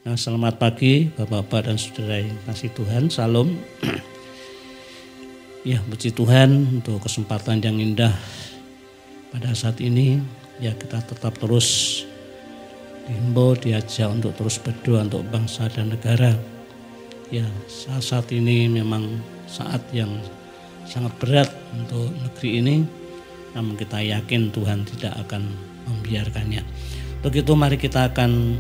Nah, selamat pagi Bapak-bapak dan saudara yang kasih Tuhan, Salam. Ya, puji Tuhan untuk kesempatan yang indah pada saat ini. Ya, kita tetap terus dihimbau, diajak untuk terus berdoa untuk bangsa dan negara. Ya, saat ini memang saat yang sangat berat untuk negeri ini, namun kita yakin Tuhan tidak akan membiarkannya. Untuk itu mari kita akan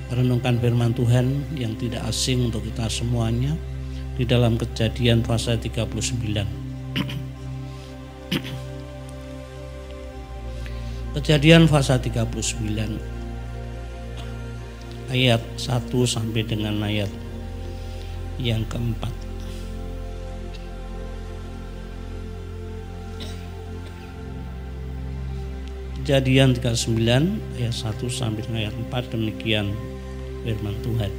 merenungkan firman Tuhan yang tidak asing untuk kita semuanya di dalam Kejadian pasal 39. Kejadian pasal 39 ayat 1 sampai dengan ayat yang keempat. Kejadian 39 ayat 1 sampai dengan ayat 4, demikian firman Tuhan.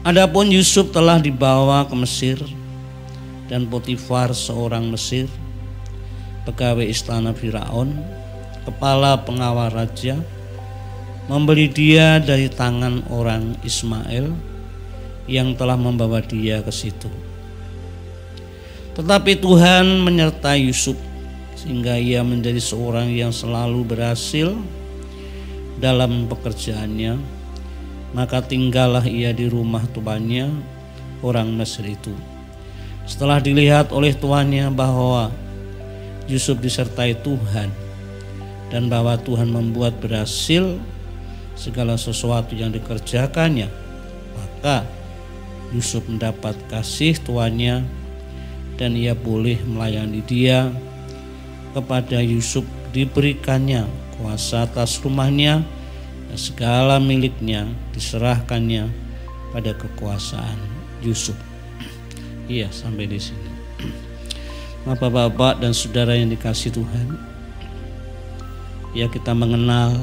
Adapun Yusuf telah dibawa ke Mesir, dan Potifar seorang Mesir, pegawai istana Firaun, kepala pengawal raja, membeli dia dari tangan orang Ismail yang telah membawa dia ke situ. Tetapi Tuhan menyertai Yusuf sehingga ia menjadi seorang yang selalu berhasil dalam pekerjaannya. Maka tinggallah ia di rumah tuannya, orang Mesir itu. Setelah dilihat oleh tuannya bahwa Yusuf disertai Tuhan dan bahwa Tuhan membuat berhasil segala sesuatu yang dikerjakannya, maka Yusuf mendapat kasih tuannya dan ia boleh melayani dia. Kepada Yusuf diberikannya kuasa atas rumahnya, dan segala miliknya diserahkannya pada kekuasaan Yusuf. Iya, sampai di sini. Bapak-bapak dan saudara yang dikasihi Tuhan, ya, kita mengenal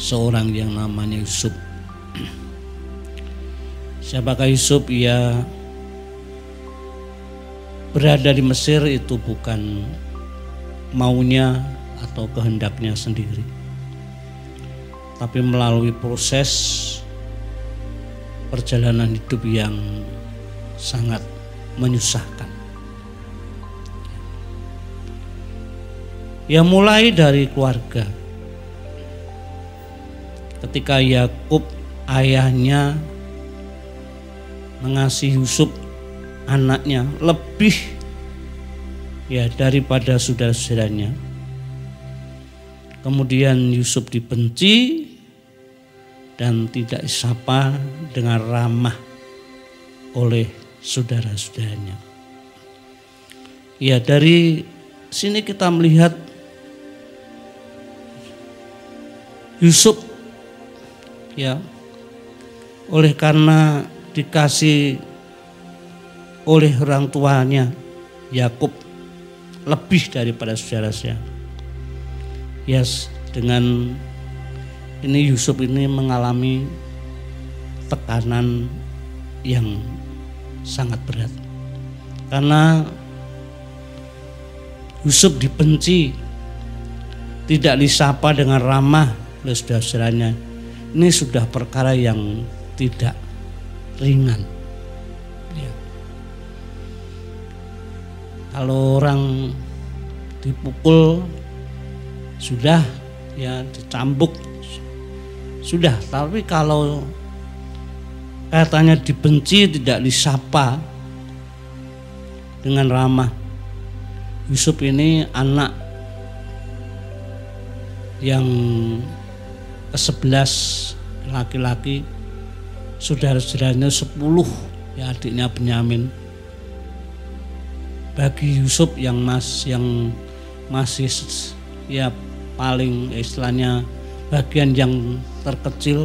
seorang yang namanya Yusuf. Siapakah Yusuf? Ia berada di Mesir itu bukan maunya atau kehendaknya sendiri, tapi melalui proses perjalanan hidup yang sangat menyusahkan. Ya, mulai dari keluarga. Ketika Yakub ayahnya mengasihi Yusuf anaknya lebih daripada saudara-saudaranya. Kemudian Yusuf dibenci dan tidak disapa dengan ramah oleh saudara-saudaranya. Ya, dari sini kita melihat Yusuf oleh karena dikasih oleh orang tuanya Yakub lebih daripada saudara-saudara. Dengan ini Yusuf ini mengalami tekanan yang sangat berat. Karena Yusuf dibenci, tidak disapa dengan ramah oleh saudara-saudaranya. Ini sudah perkara yang tidak ringan. Kalau orang dipukul sudah, dicambuk sudah, tapi kalau katanya dibenci, tidak disapa dengan ramah. Yusuf ini anak yang ke-11 laki-laki, saudara-saudaranya 10, adiknya Benyamin. Bagi Yusuf yang masih paling istilahnya bagian yang terkecil,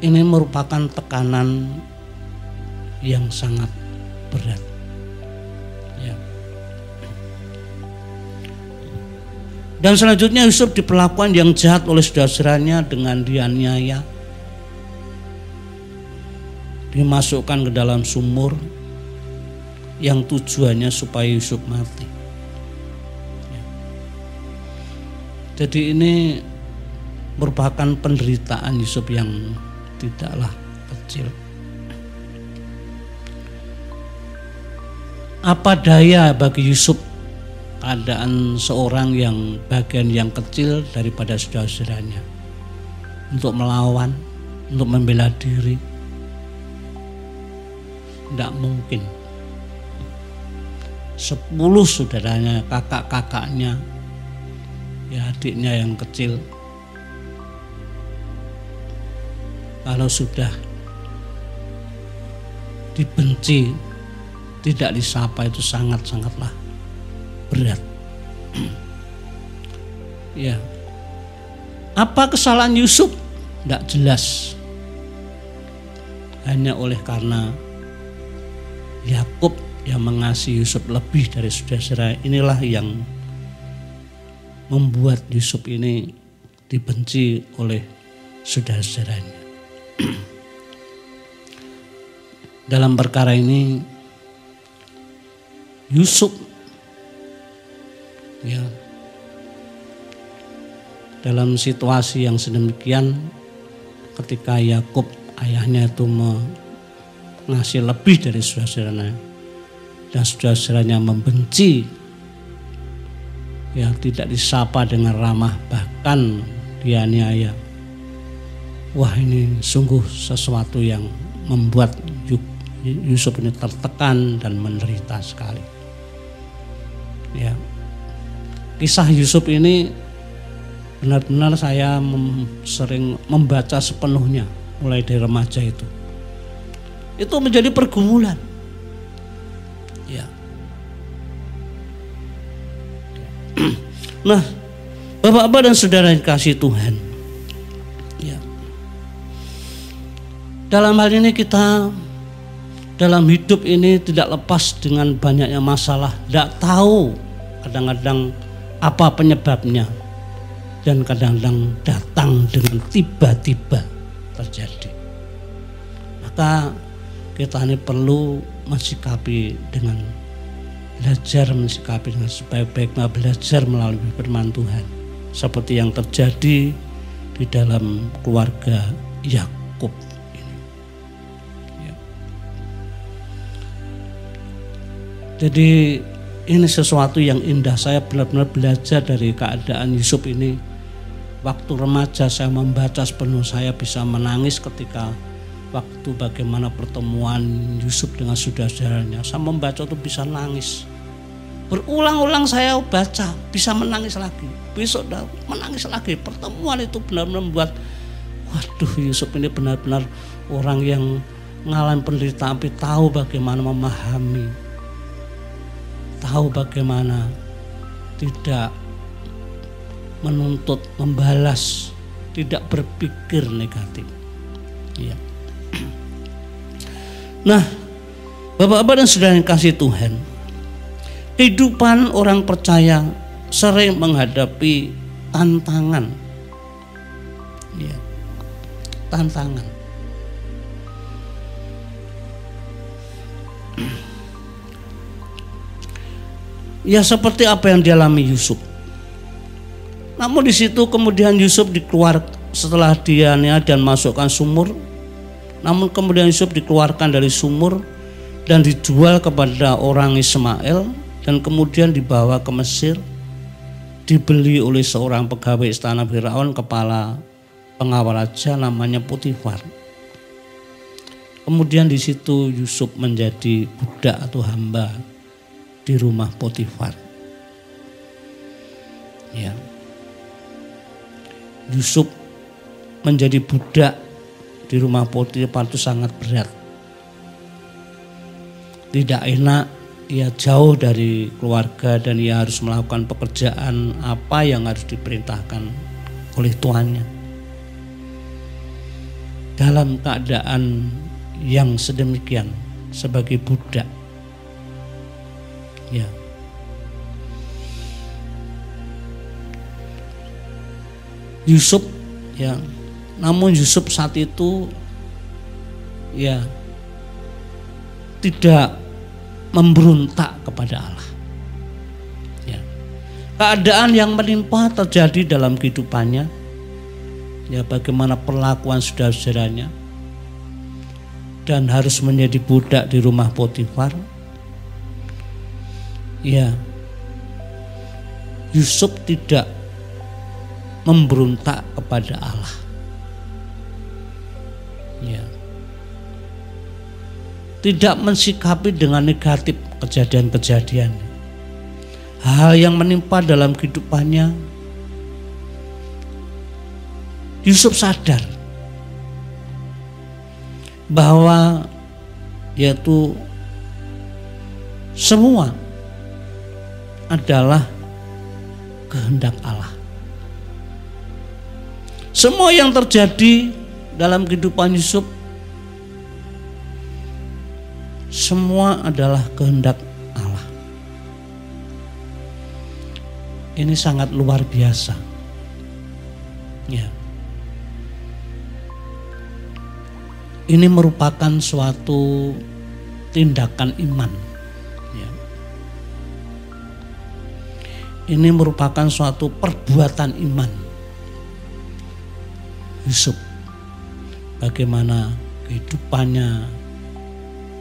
ini merupakan tekanan yang sangat berat. Dan selanjutnya Yusuf diperlakukan yang jahat oleh saudara-saudaranya dengan dianiaya, dimasukkan ke dalam sumur yang tujuannya supaya Yusuf mati. Jadi ini merupakan penderitaan Yusuf yang tidaklah kecil. Apa daya bagi Yusuf keadaan seorang yang bagian yang kecil daripada saudara-saudaranya untuk melawan, untuk membela diri? Tidak mungkin. 10 saudaranya, kakak-kakaknya, ya adiknya yang kecil, kalau sudah dibenci, tidak disapa, itu sangat-sangatlah berat. Ya, apa kesalahan Yusuf? Tidak jelas. Hanya oleh karena Yakub yang mengasihi Yusuf lebih dari saudara-saudara, inilah yang membuat Yusuf ini dibenci oleh saudara-saudaranya. Dalam perkara ini Yusuf ya dalam situasi yang sedemikian, ketika Yakub ayahnya itu mengasihi lebih dari saudara-saudaranya dan saudara-saudaranya membenci, ya tidak disapa dengan ramah, bahkan dianiaya. Wah, ini sungguh sesuatu yang membuat Yusuf ini tertekan dan menderita sekali. Ya, kisah Yusuf ini benar-benar saya sering membaca sepenuhnya mulai dari remaja itu. Itu menjadi pergumulan. Ya. Nah, Bapak-bapak dan saudara yang kasih Tuhan, ya, dalam hal ini kita dalam hidup ini tidak lepas dengan banyaknya masalah, tidak tahu kadang-kadang apa penyebabnya, dan kadang-kadang datang dengan tiba-tiba terjadi. Maka kita ini perlu mensikapi dengan belajar mensikapi dengan sebaik-baiknya, belajar melalui firman Tuhan, seperti yang terjadi di dalam keluarga Yakub ini. Ya. Jadi ini sesuatu yang indah. Saya benar-benar belajar dari keadaan Yusuf ini. Waktu remaja saya membaca sepenuh, saya bisa menangis ketika waktu bagaimana pertemuan Yusuf dengan saudara-saudaranya. Saya membaca itu bisa nangis. Berulang-ulang saya baca, bisa menangis lagi. Besok menangis lagi. Pertemuan itu benar-benar membuat, waduh, Yusuf ini benar-benar orang yang mengalami penderitaan, tapi tahu bagaimana memahami, tahu bagaimana tidak menuntut, membalas, tidak berpikir negatif. Ya. Nah, Bapak-bapak dan saudara yang kasih Tuhan, kehidupan orang percaya sering menghadapi tantangan. Ya, tantangan. Ya, seperti apa yang dialami Yusuf. Namun di situ kemudian Yusuf dikeluarkan setelah dia dan masukkan sumur. Namun kemudian Yusuf dikeluarkan dari sumur dan dijual kepada orang Ismail, dan kemudian dibawa ke Mesir, dibeli oleh seorang pegawai istana Firaun, kepala pengawal raja namanya Potifar. Kemudian di situ Yusuf menjadi budak atau hamba di rumah Potifar. Ya. Yusuf menjadi budak di rumah Potifar itu sangat berat. Tidak enak, ia jauh dari keluarga dan ia harus melakukan pekerjaan apa yang harus diperintahkan oleh tuannya. Dalam keadaan yang sedemikian sebagai budak. Ya. Yusuf, ya, namun Yusuf saat itu ya tidak memberontak kepada Allah. Ya. keadaan yang menimpa terjadi dalam kehidupannya, ya bagaimana perlakuan saudara-saudaranya, dan harus menjadi budak di rumah Potifar. Ya, Yusuf tidak memberontak kepada Allah. Ya. Tidak mensikapi dengan negatif kejadian-kejadian. Hal yang menimpa dalam kehidupannya, Yusuf sadar bahwa yaitu semua adalah kehendak Allah. Semua yang terjadi dalam kehidupan Yusuf semua adalah kehendak Allah. Ini sangat luar biasa. Ya. Ini merupakan suatu tindakan iman. Ya. Ini merupakan suatu perbuatan iman Yusuf. Bagaimana kehidupannya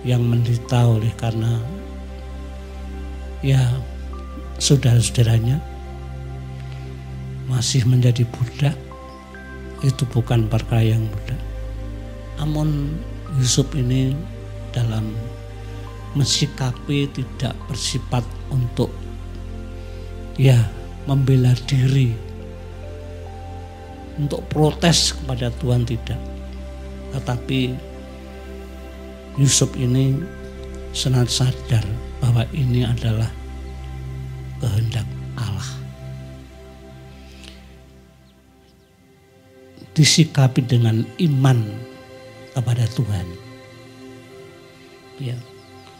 yang menderita oleh karena ya saudara-saudaranya masih menjadi budak, itu bukan perkara yang mudah. Namun Yusuf ini dalam mensikapi tidak bersifat untuk ya membela diri, untuk protes kepada Tuhan, tidak. Tetapi Yusuf ini sangat sadar bahwa ini adalah kehendak Allah. Disikapi dengan iman kepada Tuhan. Ya.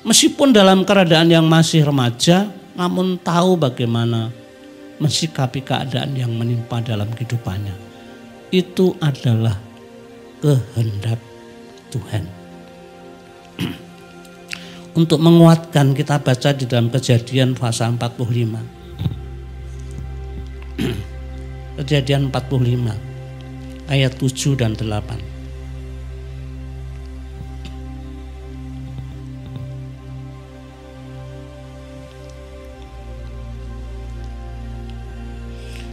Meskipun dalam keadaan yang masih remaja, namun tahu bagaimana mensikapi keadaan yang menimpa dalam kehidupannya. Itu adalah kehendak Tuhan. Untuk menguatkan, kita baca di dalam Kejadian pasal 45. Kejadian 45 ayat 7 dan 8.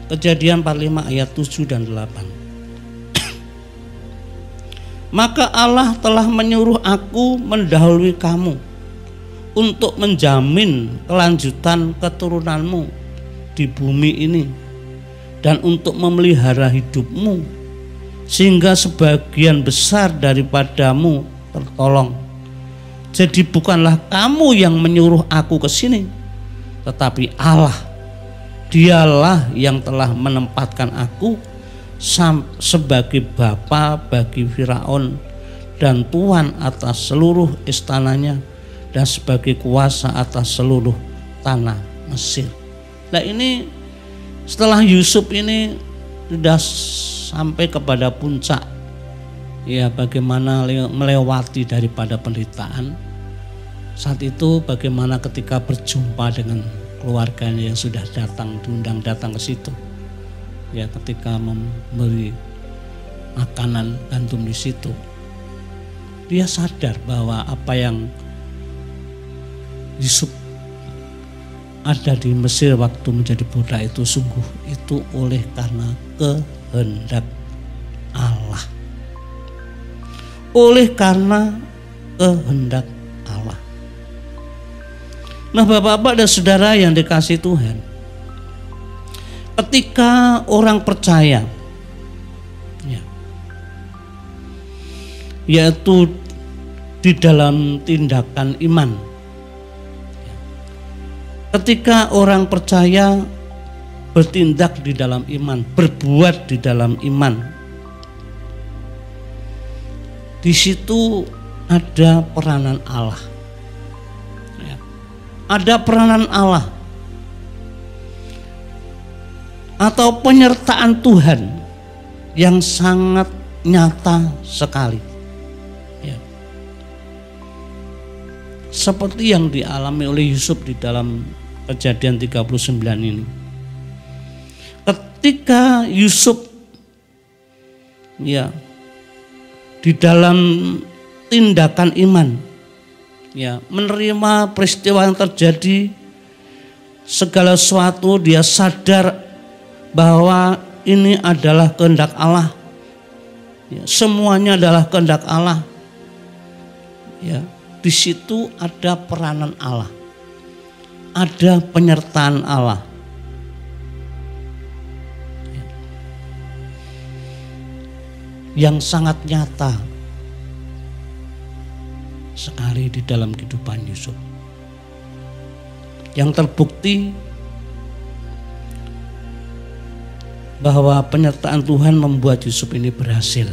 Kejadian 45 ayat 7 dan 8. Maka Allah telah menyuruh aku mendahului kamu untuk menjamin kelanjutan keturunanmu di bumi ini dan untuk memelihara hidupmu sehingga sebagian besar daripadamu tertolong. Jadi bukanlah kamu yang menyuruh aku ke sini, tetapi Allah. Dialah yang telah menempatkan aku sebagai bapa bagi Firaun dan tuan atas seluruh istananya dan sebagai kuasa atas seluruh tanah Mesir. Nah ini setelah Yusuf ini sudah sampai kepada puncak, ya bagaimana melewati daripada penderitaan. Saat itu bagaimana ketika berjumpa dengan keluarganya yang sudah datang, diundang datang ke situ. Ya ketika memberi makanan gandum di situ, dia sadar bahwa apa yang Yusuf ada di Mesir waktu menjadi budak itu sungguh itu oleh karena kehendak Allah. Oleh karena kehendak Allah. Nah Bapak-bapak dan saudara yang dikasihi Tuhan, ketika orang percaya ya, yaitu di dalam tindakan iman, ketika orang percaya bertindak di dalam iman, berbuat di dalam iman, di situ ada peranan Allah. Ya. Ada peranan Allah atau penyertaan Tuhan yang sangat nyata sekali. Ya. Seperti yang dialami oleh Yusuf di dalam Kejadian 39 ini. ketika Yusuf ya di dalam tindakan iman ya menerima peristiwa yang terjadi, segala sesuatu dia sadar bahwa ini adalah kehendak Allah. Ya, semuanya adalah kehendak Allah. Ya, di situ ada peranan Allah, ada penyertaan Allah. Ya, yang sangat nyata sekali di dalam kehidupan Yusuf. Yang terbukti bahwa penyertaan Tuhan membuat Yusuf ini berhasil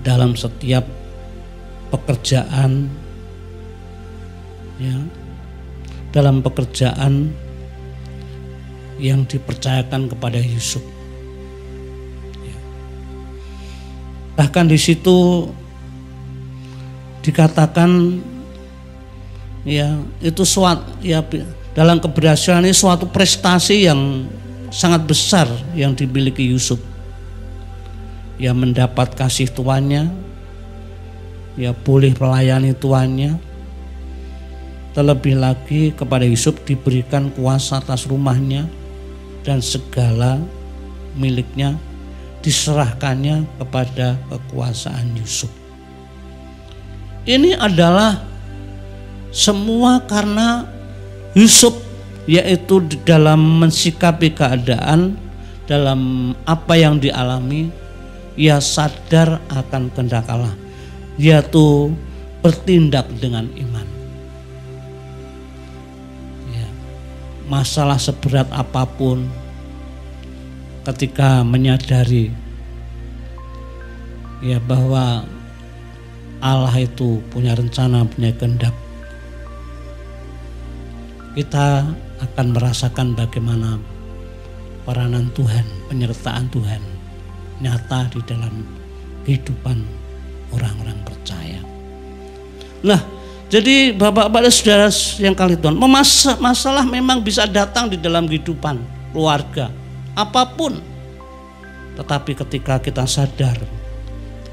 dalam setiap pekerjaan, ya, dalam pekerjaan yang dipercayakan kepada Yusuf. Ya. Bahkan di situ dikatakan ya itu suatu ya dalam keberhasilan ini suatu prestasi yang sangat besar yang dimiliki Yusuf. Ya mendapat kasih tuannya, ya boleh melayani tuannya. Terlebih lagi kepada Yusuf diberikan kuasa atas rumahnya dan segala miliknya diserahkannya kepada kekuasaan Yusuf. Ini adalah semua karena Yusuf, yaitu di dalam mensikapi keadaan, dalam apa yang dialami, ia sadar akan kehendak Allah, yaitu bertindak dengan iman. Ya, masalah seberat apapun, ketika menyadari ya bahwa Allah itu punya rencana, punya kehendak, kita akan merasakan bagaimana peranan Tuhan, penyertaan Tuhan nyata di dalam kehidupan orang-orang percaya. Nah, jadi bapak-bapak dan saudara yang kali Tuhan, masalah memang bisa datang di dalam kehidupan keluarga, apapun. Tetapi ketika kita sadar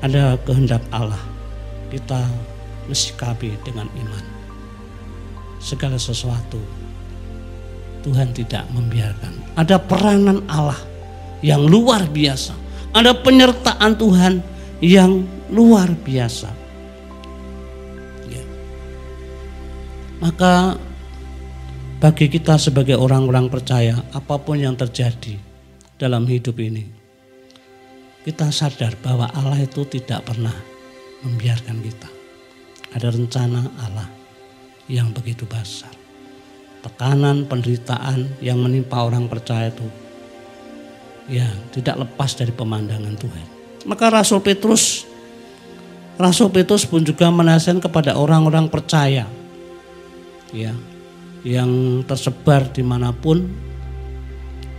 ada kehendak Allah, kita mensikapi dengan iman. Segala sesuatu Tuhan tidak membiarkan. Ada peranan Allah yang luar biasa. Ada penyertaan Tuhan yang luar biasa. Ya. Maka bagi kita sebagai orang-orang percaya, apapun yang terjadi dalam hidup ini, kita sadar bahwa Allah itu tidak pernah membiarkan kita. Ada rencana Allah yang begitu besar. Tekanan, penderitaan yang menimpa orang percaya itu ya tidak lepas dari pemandangan Tuhan. Maka Rasul Petrus pun juga menasihatkan kepada orang-orang percaya ya yang tersebar dimanapun,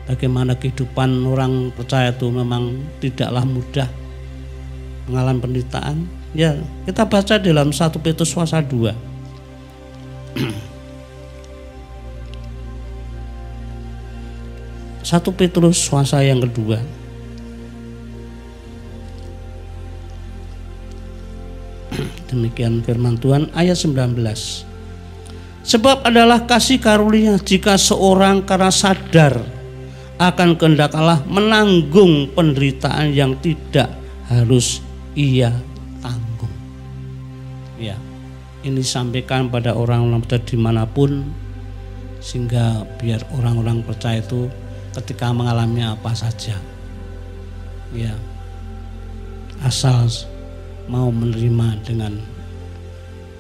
bagaimana kehidupan orang percaya itu memang tidaklah mudah, mengalami penderitaan. Ya, kita baca dalam 1 Petrus pasal 2. 1 Petrus pasal yang kedua. Demikian firman Tuhan ayat 19. Sebab adalah kasih karunia jika seorang karena sadar akan kehendak Allah menanggung penderitaan yang tidak harus ia tanggung. Ya, ini disampaikan pada orang-orang percaya dimanapun, sehingga biar orang-orang percaya itu ketika mengalami apa saja, ya asal mau menerima dengan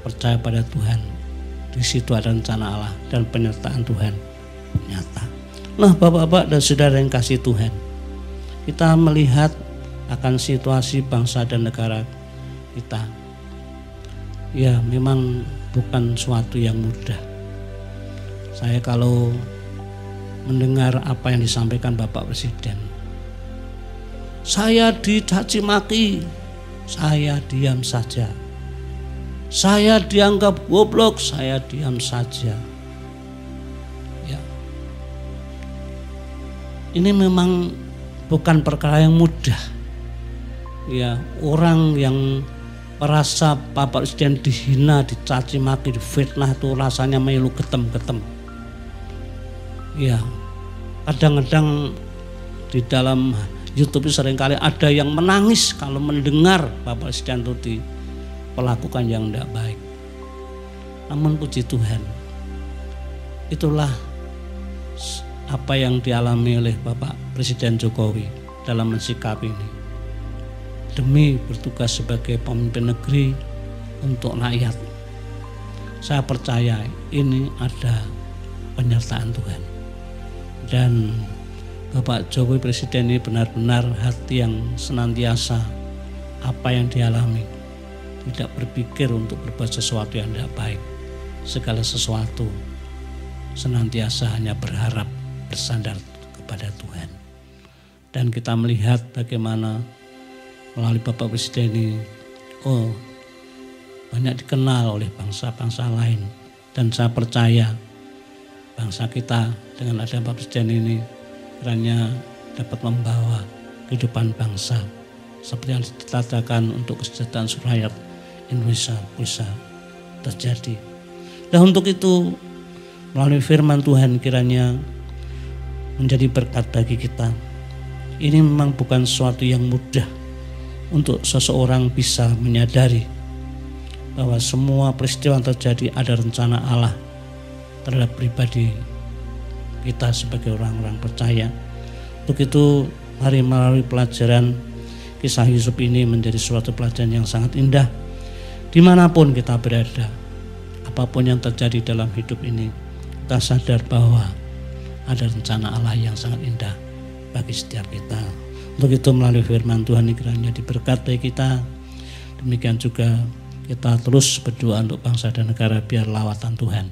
percaya pada Tuhan, di situ ada rencana Allah dan penyertaan Tuhan nyata. Nah, bapak-bapak dan saudara yang kasih Tuhan, kita melihat akan situasi bangsa dan negara kita. Ya, memang bukan suatu yang mudah. Saya kalau mendengar apa yang disampaikan Bapak Presiden, saya dicaci maki, saya diam saja. Saya dianggap goblok, saya diam saja. Ya. Ini memang bukan perkara yang mudah. Ya, orang yang merasa Bapak Presiden dihina, dicaci maki, difitnah itu rasanya melu getem-getem. Ya, kadang-kadang di dalam YouTube seringkali ada yang menangis kalau mendengar Bapak Presiden itu diperlakukan yang tidak baik. Namun puji Tuhan, itulah apa yang dialami oleh Bapak Presiden Jokowi dalam mensikapi ini. Demi bertugas sebagai pemimpin negeri untuk rakyat, saya percaya ini ada penyertaan Tuhan. Dan Bapak Jokowi Presiden ini benar-benar hati yang senantiasa apa yang dialami, tidak berpikir untuk berbuat sesuatu yang tidak baik. Segala sesuatu senantiasa hanya berharap bersandar kepada Tuhan. Dan kita melihat bagaimana melalui Bapak Presiden ini, banyak dikenal oleh bangsa-bangsa lain. Dan saya percaya bangsa kita dengan adanya Bapak Presiden ini kiranya dapat membawa kehidupan bangsa seperti yang ditatakan untuk kesejahteraan rakyat Indonesia bisa terjadi. Dan untuk itu melalui firman Tuhan kiranya menjadi berkat bagi kita. Ini memang bukan sesuatu yang mudah untuk seseorang bisa menyadari bahwa semua peristiwa yang terjadi ada rencana Allah terhadap pribadi kita sebagai orang-orang percaya. Untuk itu mari melalui pelajaran kisah Yusuf ini menjadi suatu pelajaran yang sangat indah. Dimanapun kita berada, apapun yang terjadi dalam hidup ini, kita sadar bahwa ada rencana Allah yang sangat indah bagi setiap kita. Untuk itu melalui firman Tuhan kiranya diberkati kita. Demikian juga kita terus berdoa untuk bangsa dan negara biar lawatan Tuhan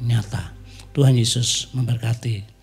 nyata. Tuhan Yesus memberkati.